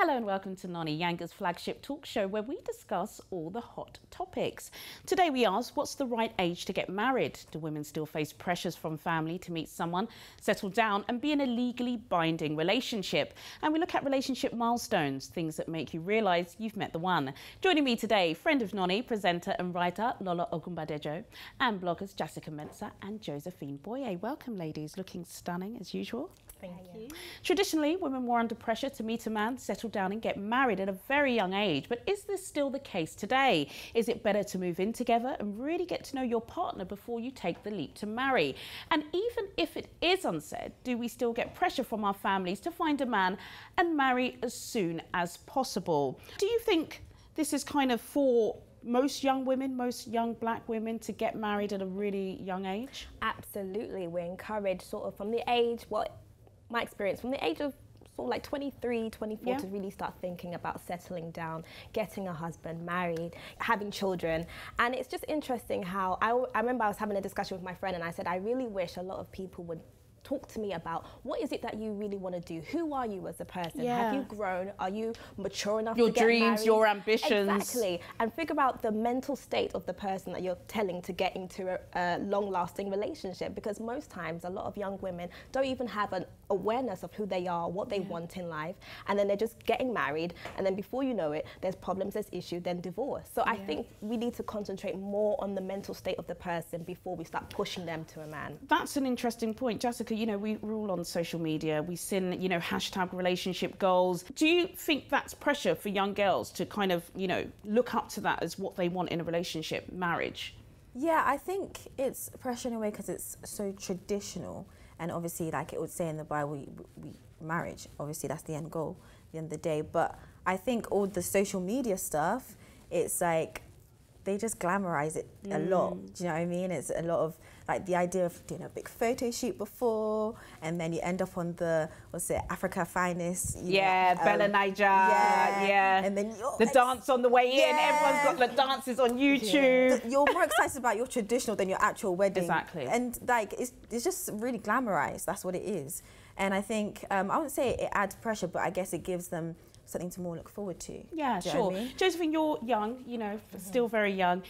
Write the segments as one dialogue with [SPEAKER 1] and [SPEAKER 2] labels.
[SPEAKER 1] Hello and welcome to Noni, Yanga's flagship talk show where we discuss all the hot topics. Today we ask, what's the right age to get married? Do women still face pressures from family to meet someone, settle down and be in a legally binding relationship? And we look at relationship milestones, things that make you realise you've met the one. Joining me today, friend of Noni, presenter and writer Lola Ogunbadejo, and bloggers Jessica Mensah and Josephine Boye. Welcome ladies, looking stunning as usual.
[SPEAKER 2] Thank you.
[SPEAKER 1] Traditionally, women were under pressure to meet a man, settle down and get married at a very young age. But is this still the case today? Is it better to move in together and really get to know your partner before you take the leap to marry? And even if it is unsaid, do we still get pressure from our families to find a man and marry as soon as possible? Do you think this is kind of for most young women, most young black women, to get married at a really young age?
[SPEAKER 2] Absolutely. We're encouraged sort of from the age, my experience, from the age of sort of like 23, 24 to really start thinking about settling down, getting a husband, married, having children. And it's just interesting how, I remember I was having a discussion with my friend and I said, I really wish a lot of people would talk to me about what is it that you really want to do? Who are you as a person? Have you grown? Are you mature enough to get married?
[SPEAKER 1] Your dreams, your ambitions.
[SPEAKER 2] Exactly. And figure out the mental state of the person that you're telling to get into a long-lasting relationship. Because most times, a lot of young women don't even have an awareness of who they are, what they want in life. And then they're just getting married. And then before you know it, there's problems, there's issues, then divorce. So I think we need to concentrate more on the mental state of the person before we start pushing them to a man.
[SPEAKER 1] That's an interesting point. Jessica, you know, we're all on social media. We send, you know, hashtag relationship goals. Do you think that's pressure for young girls to kind of, you know, look up to that as what they want in a relationship, marriage?
[SPEAKER 3] Yeah, I think it's pressure in a way because it's so traditional. And obviously, like it would say in the Bible, marriage, obviously that's the end goal at the end of the day. But I think all the social media stuff, it's like, they just glamorize it a lot. Do you know what I mean? It's a lot of like the idea of doing a big photo shoot before, and then you end up on the, what's it, Africa Finest.
[SPEAKER 1] Bella Niger.
[SPEAKER 3] And then
[SPEAKER 1] the dance on the way in. Everyone's got the dances on YouTube.
[SPEAKER 3] You're more excited about your traditional than your actual wedding.
[SPEAKER 1] Exactly.
[SPEAKER 3] And like, it's just really glamorized. That's what it is. And I think, I wouldn't say it adds pressure, but I guess it gives them something to more look forward to.
[SPEAKER 1] Yeah,
[SPEAKER 3] Do you
[SPEAKER 1] sure.
[SPEAKER 3] know what I mean?
[SPEAKER 1] Josephine, you're young, you know, still very young.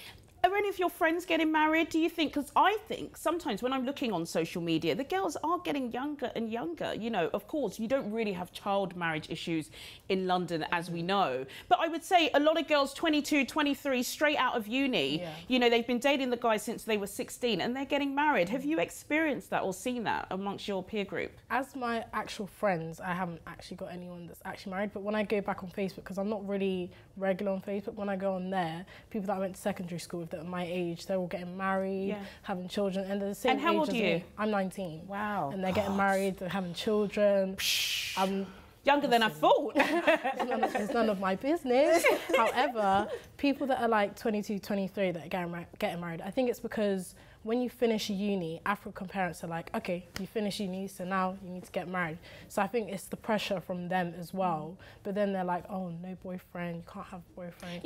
[SPEAKER 1] Are any of your friends getting married, do you think? Because I think sometimes when I'm looking on social media, the girls are getting younger and younger. You know, of course, you don't really have child marriage issues in London, as we know. But I would say a lot of girls, 22, 23, straight out of uni, you know, they've been dating the guy since they were 16 and they're getting married. Have you experienced that or seen that amongst your peer group?
[SPEAKER 4] As my actual friends, I haven't actually got anyone that's actually married. But when I go back on Facebook, because I'm not really regular on Facebook, when I go on there, people that I went to secondary school with that are my age, they're all getting married, having children, and they're the same age as me.
[SPEAKER 1] And how old are you?
[SPEAKER 4] I'm 19.
[SPEAKER 1] Wow.
[SPEAKER 4] And they're getting married, they're having children. I'm
[SPEAKER 1] younger than I thought.
[SPEAKER 4] It's none of my business. However, people that are like 22, 23 that are getting married, I think it's because when you finish uni, African parents are like, okay, you finish uni, so now you need to get married. So I think it's the pressure from them as well. But then they're like, oh, no boyfriend, you can't have a boyfriend.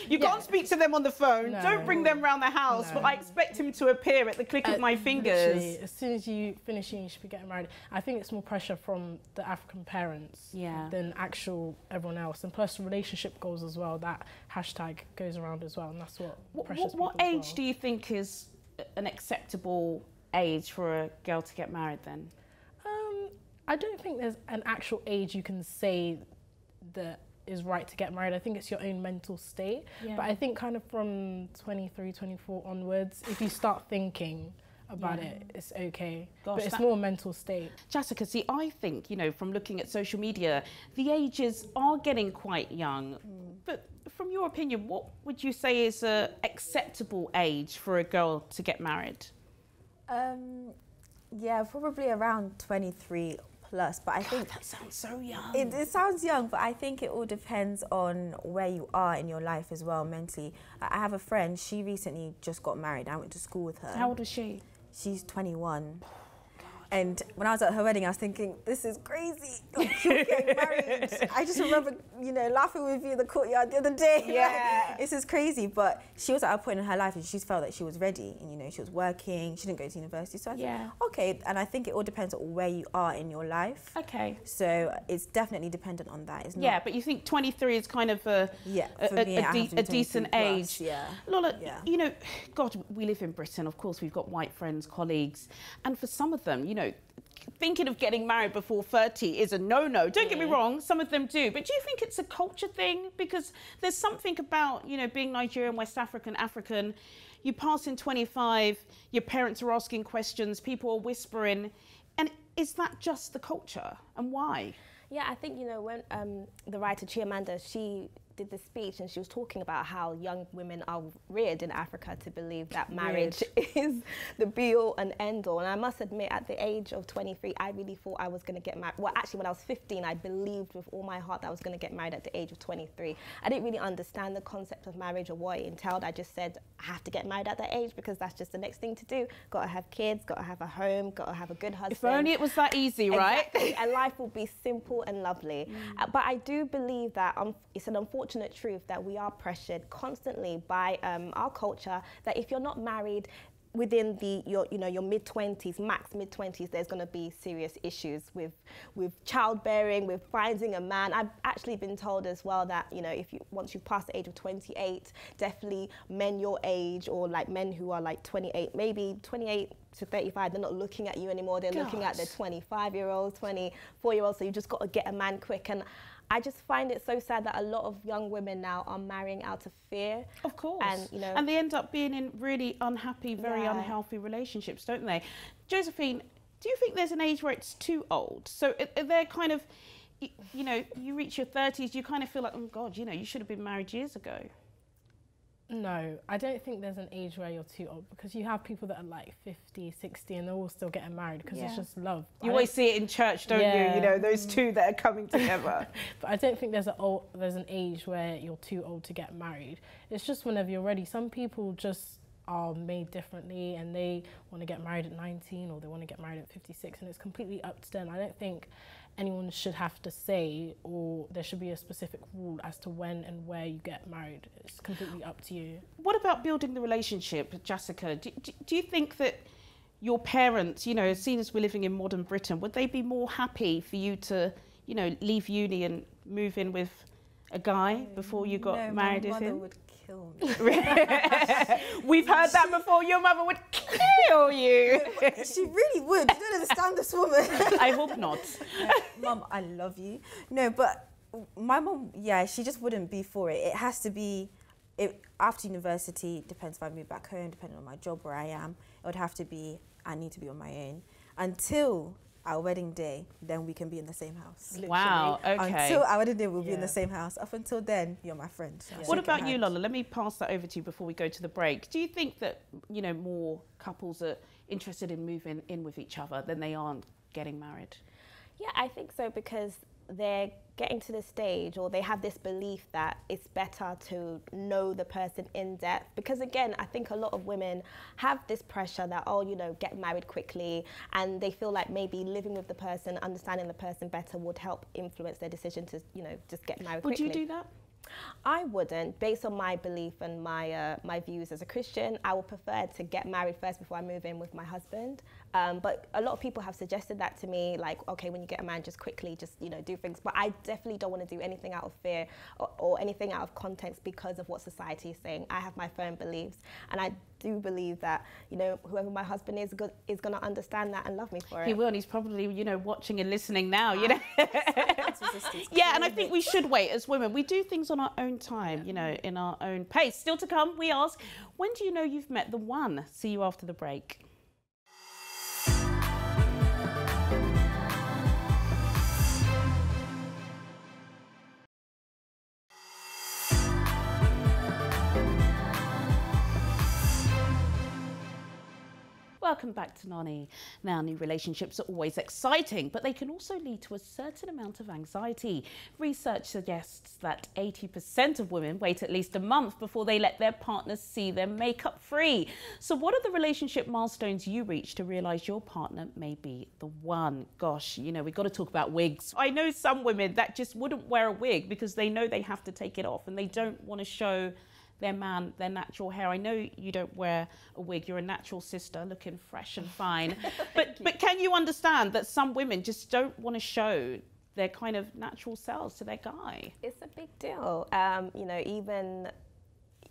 [SPEAKER 1] You can't speak to them on the phone. No. Don't bring them around the house. But I expect him to appear at the click of my fingers.
[SPEAKER 4] As soon as you finish uni, you should be getting married. I think it's more pressure from the African parents than actual everyone else. And plus relationship goals as well. That hashtag goes around as well, and that's what pressures people
[SPEAKER 1] What age do you think is an acceptable age for a girl to get married then?
[SPEAKER 4] I don't think there's an actual age you can say that is right to get married. I think it's your own mental state. But I think kind of from 23, 24 onwards, if you start thinking about it, it's okay. But it's more mental state.
[SPEAKER 1] Jessica, see, I think, you know, from looking at social media, the ages are getting quite young. But from your opinion, what would you say is an acceptable age for a girl to get married?
[SPEAKER 3] Yeah, probably around 23 plus, but I think
[SPEAKER 1] that sounds so young.
[SPEAKER 3] It sounds young, but I think it all depends on where you are in your life as well, mentally. I have a friend, she recently just got married. I went to school with her.
[SPEAKER 1] How old is she?
[SPEAKER 3] She's 21. And when I was at her wedding, I was thinking, this is crazy. Like, you're getting married. I just remember, you know, laughing with you in the courtyard the other day.
[SPEAKER 1] Yeah.
[SPEAKER 3] Like, this is crazy. But she was at a point in her life and she felt that she was ready. And, you know, she was working. She didn't go to university. So I thought, okay. And I think it all depends on where you are in your life.
[SPEAKER 1] Okay.
[SPEAKER 3] So it's definitely dependent on that. It's not,
[SPEAKER 1] yeah, but you think 23 is kind of a decent age.
[SPEAKER 3] Yeah.
[SPEAKER 1] Lola, you know, God, we live in Britain. Of course, we've got white friends, colleagues. And for some of them, you know, thinking of getting married before 30 is a no-no. Don't get me wrong, some of them do. But do you think it's a culture thing? Because there's something about, you know, being Nigerian, West African, African, you pass in 25, your parents are asking questions, people are whispering. And is that just the culture? And why?
[SPEAKER 2] Yeah, I think, you know, when the writer Chimamanda, she did this speech and she was talking about how young women are reared in Africa to believe that marriage is the be-all and end-all. And I must admit, at the age of 23, I really thought I was going to get married. Well, actually, when I was 15, I believed with all my heart that I was going to get married at the age of 23. I didn't really understand the concept of marriage or what it entailed. I just said, I have to get married at that age because that's just the next thing to do. Got to have kids, got to have a home, got to have a good husband.
[SPEAKER 1] If only it was that easy, right?
[SPEAKER 2] Exactly. And life will be simple and lovely. But I do believe that it's an unfortunate truth that we are pressured constantly by our culture that if you're not married within your mid-20s, max mid-20s, there's going to be serious issues with childbearing, with finding a man. I've actually been told as well that, you know, once you've passed the age of 28, definitely men your age or like men who are like 28, maybe 28 to 35, they're not looking at you anymore. They're looking at the 25-year-olds, 24-year-olds. So you just got to get a man quick. And I just find it so sad that a lot of young women now are marrying out of fear.
[SPEAKER 1] Of course.
[SPEAKER 2] And, you know,
[SPEAKER 1] and they end up being in really unhappy, very unhealthy relationships, don't they? Josephine, do you think there's an age where it's too old? So they're kind of, you know, you reach your 30s, you kind of feel like, oh God, you know, you should have been married years ago.
[SPEAKER 4] No, I don't think there's an age where you're too old because you have people that are like 50, 60 and they're all still getting married because it's just love.
[SPEAKER 1] You always see it in church, don't you? You know, those two that are coming together.
[SPEAKER 4] But I don't think there's an age where you're too old to get married. It's just whenever you're ready. Some people just are made differently and they want to get married at 19 or they want to get married at 56 and it's completely up to them. I don't think anyone should have to say or there should be a specific rule as to when and where you get married. It's completely up to you.
[SPEAKER 1] What about building the relationship, Jessica? Do you think that your parents, you know, seeing as we're living in modern Britain, would they be more happy for you to, you know, leave uni and move in with a guy before you got married with him?
[SPEAKER 3] My mother would kill me.
[SPEAKER 1] We've heard that before. Your mother would kill you.
[SPEAKER 3] She really would. You don't understand this woman.
[SPEAKER 1] I hope not.
[SPEAKER 3] Mum, I love you. No, but my mum, she just wouldn't be for it. It has to be, after university, depends if I move back home, depending on my job, where I am, it would have to be, I need to be on my own. Until our wedding day, then we can be in the same house.
[SPEAKER 1] Literally. Wow, okay.
[SPEAKER 3] Until our wedding day, we'll be in the same house. Up until then, you're my friend.
[SPEAKER 1] What about you, Lola? Let me pass that over to you before we go to the break. Do you think that, you know, more couples are interested in moving in with each other than they are getting married?
[SPEAKER 2] Yeah, I think so because they're getting to this stage or they have this belief that it's better to know the person in depth because again I think a lot of women have this pressure that, oh, you know, get married quickly, and they feel like maybe living with the person, understanding the person better would help influence their decision to, you know, just get married quickly.
[SPEAKER 1] Would you do that?
[SPEAKER 2] I wouldn't. Based on my belief and my views as a Christian, I would prefer to get married first before I move in with my husband. But a lot of people have suggested that to me, like, okay, when you get a man, just quickly, just, you know, do things. But I definitely don't want to do anything out of fear or anything out of context because of what society is saying. I have my firm beliefs, and I do believe that, you know, whoever my husband is going to understand that and love me for it.
[SPEAKER 1] He will, and he's probably, you know, watching and listening now, you know. Yeah, and I think we should wait as women. We do things on our own time, you know, in our own pace. Still to come, we ask, when do you know you've met the one? See you after the break. Welcome back to Noni. Now, new relationships are always exciting, but they can also lead to a certain amount of anxiety. Research suggests that 80% of women wait at least a month before they let their partners see them makeup free. So what are the relationship milestones you reach to realise your partner may be the one? Gosh, you know, we've got to talk about wigs. I know some women that just wouldn't wear a wig because they know they have to take it off and they don't want to show their man their natural hair. I know you don't wear a wig, you're a natural sister looking fresh and fine. but can you understand that some women just don't want to show their kind of natural selves to their guy?
[SPEAKER 2] It's a big deal. You know,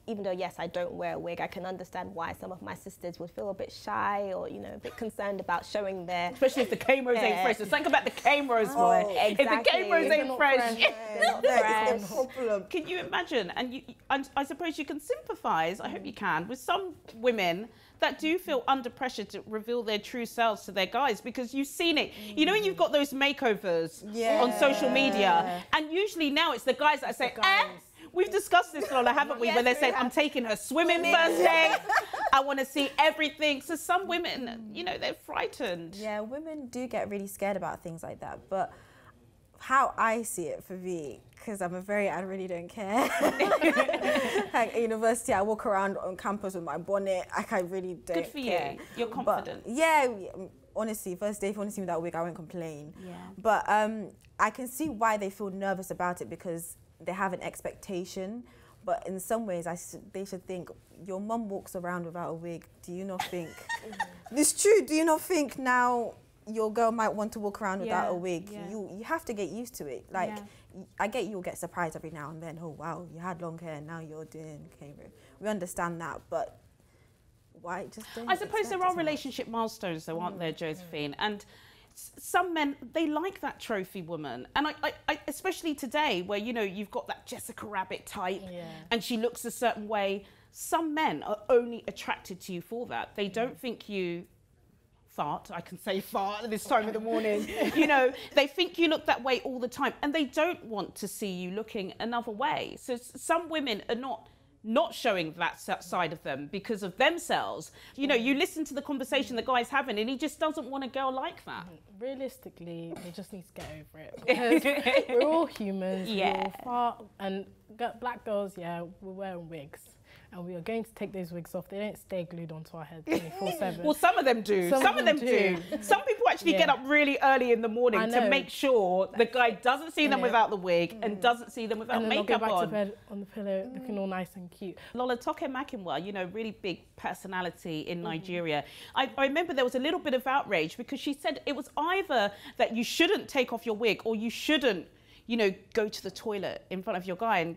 [SPEAKER 2] even though, yes, I don't wear a wig, I can understand why some of my sisters would feel a bit shy or, you know, a bit concerned about showing their...
[SPEAKER 1] Especially if the cameras ain't fresh. Just think about the cameras, boy.
[SPEAKER 2] Exactly.
[SPEAKER 1] If the cameras ain't fresh.
[SPEAKER 2] It's
[SPEAKER 3] no problem.
[SPEAKER 1] Can you imagine? And I suppose you can sympathise, I hope you can, with some women that do feel under pressure to reveal their true selves to their guys, because you've seen it. You know when you've got those makeovers on social media, and usually now it's the guys that say, we've discussed this, Lola, haven't we? Where they said, I'm taking her swimming first day. I want to see everything. So some women, you know, they're frightened.
[SPEAKER 3] Yeah, women do get really scared about things like that. But how I see it for me, because I really don't care. Like at university, I walk around on campus with my bonnet. I really don't care.
[SPEAKER 1] Good for you. You're confident.
[SPEAKER 3] But, yeah, honestly, first day, if you want to see me that wig, I won't complain. Yeah. But I can see why they feel nervous about it, because they have an expectation, but in some ways they should think, your mum walks around without a wig, do you not think it's true, do you not think now your girl might want to walk around without a wig? You have to get used to it. Like I get you'll get surprised every now and then, oh wow, you had long hair and now you're doing camera. We understand that, but why just don't?
[SPEAKER 1] I suppose there are relationship milestones though, aren't there, Josephine? And some men, they like that trophy woman. And I especially today, where, you know, you've got that Jessica Rabbit type and she looks a certain way. Some men are only attracted to you for that. They don't think you fart. I can say fart at this time of the morning. You know, they think you look that way all the time and they don't want to see you looking another way. So some women are not showing that side of them because of themselves. You know, you listen to the conversation the guy's having and he just doesn't want a girl like that.
[SPEAKER 4] Realistically, they just need to get over it, because we're all humans. We all fart, and black girls, we're wearing wigs. And we are going to take those wigs off. They don't stay glued onto our head 24/7. Well,
[SPEAKER 1] some of them do. Some of them do. Some people actually get up really early in the morning to make sure the guy doesn't see them without the wig and doesn't see them without makeup on.
[SPEAKER 4] And then they'll go back to bed on the pillow looking all nice and cute.
[SPEAKER 1] Lola Toke Makinwa, you know, really big personality in Nigeria. I remember there was a little bit of outrage because she said it was either that you shouldn't take off your wig or you shouldn't, you know, go to the toilet in front of your guy. And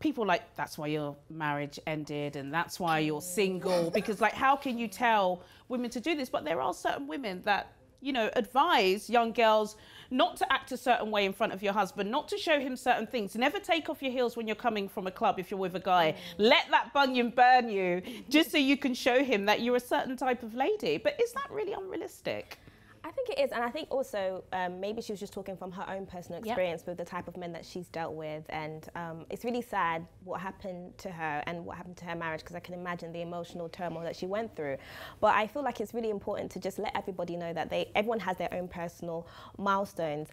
[SPEAKER 1] people like, that's why your marriage ended and that's why you're single, because like, how can you tell women to do this? But there are certain women that, you know, advise young girls not to act a certain way in front of your husband, not to show him certain things. Never take off your heels when you're coming from a club if you're with a guy. Let that bunion burn you just so you can show him that you're a certain type of lady. But is that really unrealistic?
[SPEAKER 2] I think it is, and I think also maybe she was just talking from her own personal experience with the type of men that she's dealt with, and it's really sad what happened to her and what happened to her marriage, because I can imagine the emotional turmoil that she went through. But I feel like it's really important to just let everybody know that everyone has their own personal milestones.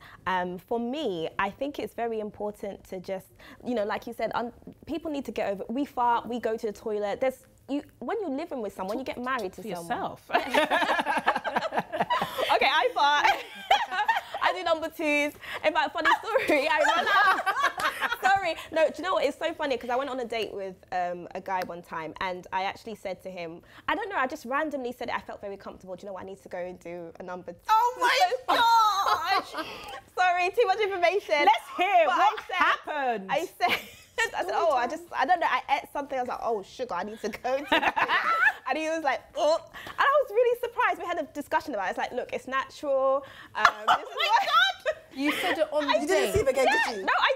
[SPEAKER 2] For me, I think it's very important to just, you know, like you said, people need to get over. We fart, we go to the toilet. When you're living with someone, you get married to someone.
[SPEAKER 1] Yourself.
[SPEAKER 2] Okay, I fart. I do number twos. In fact, funny story, I run out. Sorry. No, do you know what? It's so funny because I went on a date with a guy one time and I actually said to him, I don't know, I just randomly said it. I felt very comfortable. Do you know what? I need to go and do a number two.
[SPEAKER 1] Oh my gosh!
[SPEAKER 2] Sorry, too much information.
[SPEAKER 1] Let's hear what happened.
[SPEAKER 2] I said, oh, I don't know, I ate something. I was like, oh, sugar, I need to go to And he was like, oh. And I was really surprised. We had a discussion about it. It's like, look, it's natural.
[SPEAKER 1] Oh my God!
[SPEAKER 4] You said it on the
[SPEAKER 3] You didn't see him again, did you?
[SPEAKER 2] No, I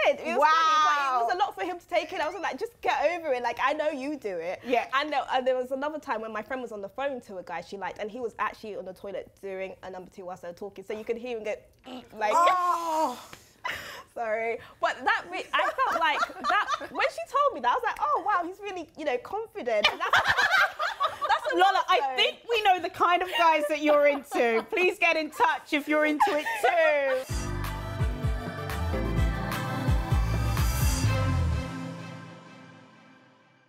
[SPEAKER 2] did. It was funny, but it was a lot for him to take in. I was like, just get over it. Like, I know you do it.
[SPEAKER 1] Yeah.
[SPEAKER 2] And there was another time when my friend was on the phone to a guy she liked, and he was actually on the toilet doing a number two whilst they were talking. So you could hear him get, like... Oh. Sorry, but I felt like that when she told me that, I was like, oh wow, he's really, you know, confident. And that's a
[SPEAKER 1] Lola, I think we know the kind of guys that you're into. Please get in touch if you're into it too.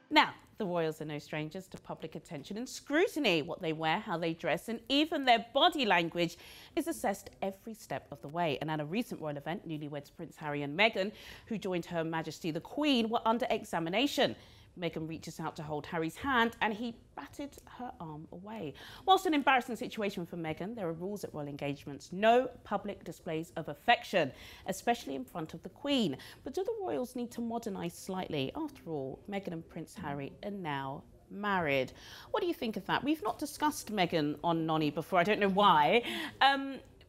[SPEAKER 1] Now, the royals are no strangers to public attention and scrutiny. What they wear, how they dress, and even their body language is assessed every step of the way. And at a recent royal event, newlyweds Prince Harry and Meghan, who joined Her Majesty the Queen, were under examination. Meghan reaches out to hold Harry's hand and he batted her arm away. Whilst an embarrassing situation for Meghan, there are rules at royal engagements. No public displays of affection, especially in front of the Queen. But do the royals need to modernise slightly? After all, Meghan and Prince Harry are now married. What do you think of that? We've not discussed Meghan on Noni before. I don't know why.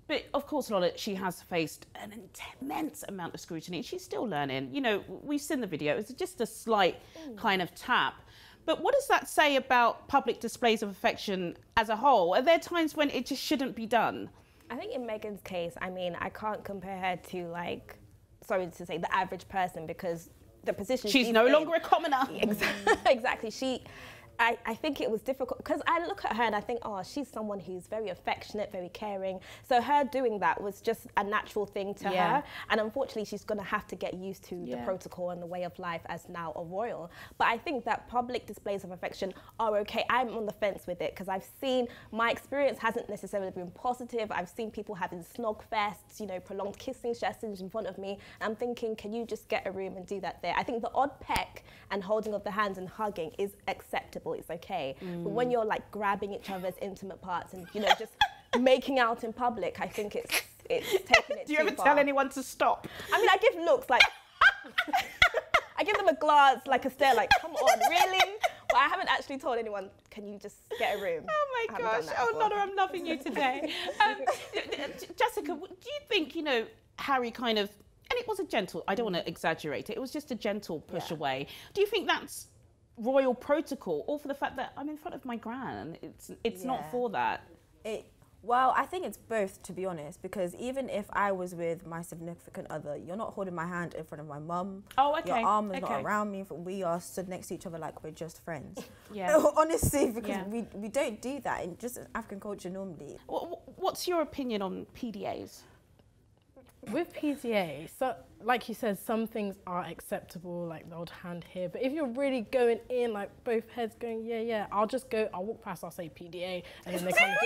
[SPEAKER 1] But of course, Lola, she has faced an immense amount of scrutiny. She's still learning. You know, we've seen the video. It's just a slight kind of tap. But what does that say about public displays of affection as a whole? Are there times when it just shouldn't be done?
[SPEAKER 2] I think in Meghan's case, I mean, I can't compare her to, like, sorry to say, the average person, because the position
[SPEAKER 1] she's no longer a commoner.
[SPEAKER 2] Exactly. I think it was difficult because I look at her and I think, oh, she's someone who's very affectionate, very caring. So her doing that was just a natural thing to her. And unfortunately, she's going to have to get used to the protocol and the way of life as now a royal. But I think that public displays of affection are okay. I'm on the fence with it because I've seen, my experience hasn't necessarily been positive. I've seen people having snog fests, you know, prolonged kissing sessions in front of me. And I'm thinking, can you just get a room and do that there? I think the odd peck and holding of the hands and hugging is acceptable. It's okay. But when you're like grabbing each other's intimate parts and, you know, just making out in public, I think it's taking it
[SPEAKER 1] Do you ever tell anyone to stop?
[SPEAKER 2] I mean, I give looks like, I give them a glance, like a stare, like, come on, really? But I haven't actually told anyone, can you just get a room?
[SPEAKER 1] Oh my gosh, oh Lola, I'm loving you today. Jessica, do you think, you know, Harry kind of, and it was a gentle, I don't want to exaggerate it was just a gentle push away. Do you think that's royal protocol, or for the fact that I'm in front of my gran? It's not for that.
[SPEAKER 3] Well, I think it's both, to be honest, because even if I was with my significant other, you're not holding my hand in front of my mum.
[SPEAKER 1] Oh, okay.
[SPEAKER 3] Your arm is not around me. We are stood next to each other like we're just friends.
[SPEAKER 1] Yeah.
[SPEAKER 3] Honestly, because we don't do that in just African culture normally.
[SPEAKER 1] What's your opinion on PDAs?
[SPEAKER 4] With PDA, so like you said, some things are acceptable, like the old hand here. But if you're really going in, like both heads going, I'll just go, I'll walk past, I'll say PDA, and then they kind of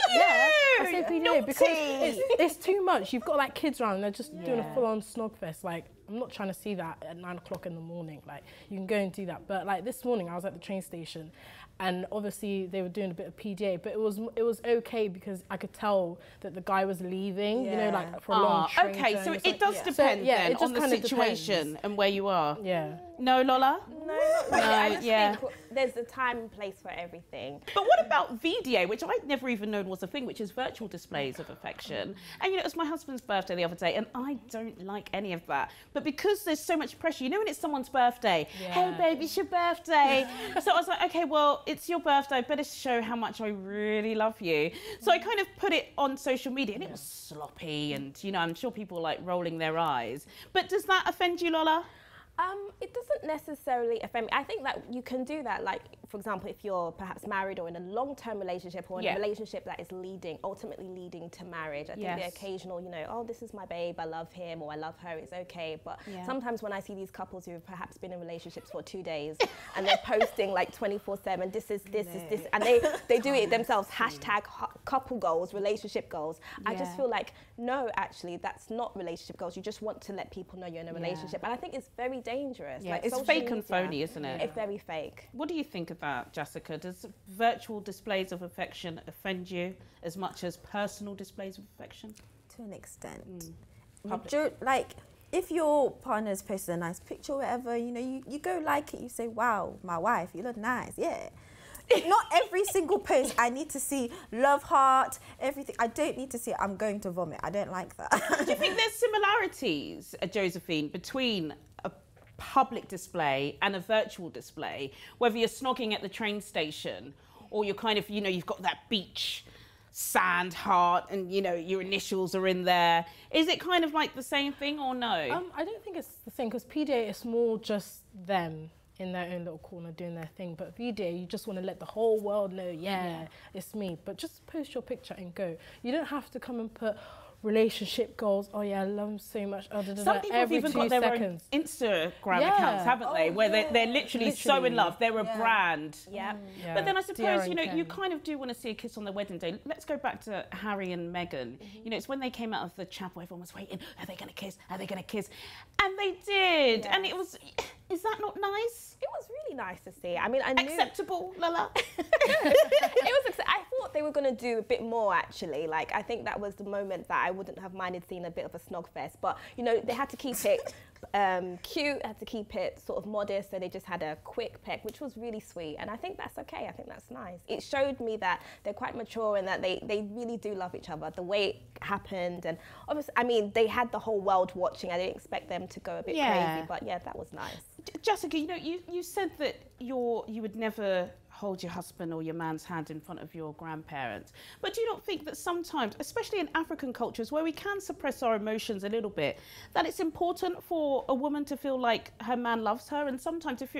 [SPEAKER 4] I say PDA because it's too much. You've got like kids around and they're just doing a full-on snog fest. Like, I'm not trying to see that at 9 o'clock in the morning. Like, you can go and do that. But like this morning, I was at the train station, and obviously they were doing a bit of PDA, but it was okay because I could tell that the guy was leaving, you know, like for a long train
[SPEAKER 1] okay,
[SPEAKER 4] journey.
[SPEAKER 1] so it does depend then on the situation and where you are.
[SPEAKER 4] Yeah.
[SPEAKER 1] No, Lola?
[SPEAKER 2] No, not really. I just think there's a time and place for everything.
[SPEAKER 1] But what about VDA, which I'd never even known was a thing, which is virtual displays of affection. And, you know, it was my husband's birthday the other day, and I don't like any of that. But because there's so much pressure, you know when it's someone's birthday, hey, babe, it's your birthday. So I was like, okay, well, it's your birthday, I better show how much I really love you. So I kind of put it on social media, and it was sloppy, and, you know, I'm sure people were, like, rolling their eyes. But does that offend you, Lola?
[SPEAKER 2] It doesn't necessarily offend me. I think that you can do that, like, for example, if you're perhaps married or in a long-term relationship or in a relationship that is ultimately leading to marriage. I think the occasional, you know, oh, this is my babe, I love him or I love her, it's okay. But sometimes when I see these couples who have perhaps been in relationships for 2 days and they're posting like 24/7, this is this, and they do it themselves, hashtag couple goals, relationship goals. I just feel like, no, actually, that's not relationship goals. You just want to let people know you're in a relationship. And I think it's very dangerous.
[SPEAKER 1] Yeah,
[SPEAKER 2] like,
[SPEAKER 1] it's fake and phony, isn't it?
[SPEAKER 2] It's very fake.
[SPEAKER 1] What do you think of that, Jessica? Does virtual displays of affection offend you as much as personal displays of affection?
[SPEAKER 3] To an extent. Like, if your partner's posted a nice picture or whatever, you know, you go like it, you say, wow, my wife, you look nice, Not every single post I need to see love heart, everything. I don't need to see it. I'm going to vomit. I don't like that.
[SPEAKER 1] Do you think there's similarities, Josephine, between a public display and a virtual display, whether you're snogging at the train station or you're kind of, you know, you've got that beach sand heart and, you know, your initials are in there. Is it kind of like the same thing or no?
[SPEAKER 4] I don't think it's the same because PDA is more just them in their own little corner doing their thing. But video, you just want to let the whole world know, yeah, it's me. But just post your picture and go. You don't have to come and put relationship goals. Oh yeah, I love him so much. Oh,
[SPEAKER 1] some people have even got their own Instagram accounts, haven't they? Where they're literally so in love. They're a brand.
[SPEAKER 2] Yeah.
[SPEAKER 1] But then I suppose, you know, you kind of do want to see a kiss on their wedding day. Let's go back to Harry and Meghan. You know, it's when they came out of the chapel, everyone was waiting. Are they going to kiss? Are they going to kiss? And they did. And it was, is that not nice?
[SPEAKER 2] It was really nice to see. I mean, I knew...
[SPEAKER 1] Acceptable, Lala?
[SPEAKER 2] I thought they were going to do a bit more, actually. Like, I think that was the moment that I wouldn't have minded seeing a bit of a snog fest. But, you know, they had to keep it cute, had to keep it sort of modest, so they just had a quick peck, which was really sweet. And I think that's okay. I think that's nice. It showed me that they're quite mature and that they really do love each other. The way it happened, and obviously, I mean, they had the whole world watching. I didn't expect them to go a bit crazy, but yeah, that was nice.
[SPEAKER 1] Jessica, you know, you said that you would never hold your husband or your man's hand in front of your grandparents. But do you not think that sometimes, especially in African cultures where we can suppress our emotions a little bit, that it's important for a woman to feel like her man loves her? And sometimes if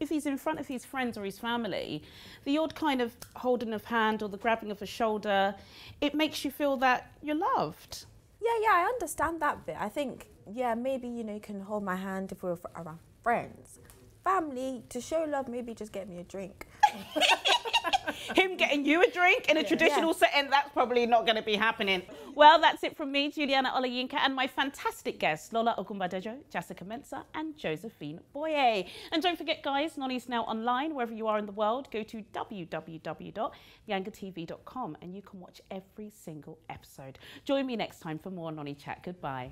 [SPEAKER 1] he's in front of his friends or his family, the odd kind of holding of hand or the grabbing of a shoulder, it makes you feel that you're loved.
[SPEAKER 3] Yeah, I understand that bit. I think, yeah, maybe, you know, you can hold my hand if we're around friends. Family, to show love, maybe just get me a drink.
[SPEAKER 1] Him getting you a drink in a traditional setting, that's probably not going to be happening. Well, that's it from me, Juliana Olayinka, and my fantastic guests, Lola Ogunbadejo, Jessica Mensah, and Josephine Boye. And don't forget, guys, Noni's now online. Wherever you are in the world, go to www.yangatv.com and you can watch every single episode. Join me next time for more Noni Chat. Goodbye.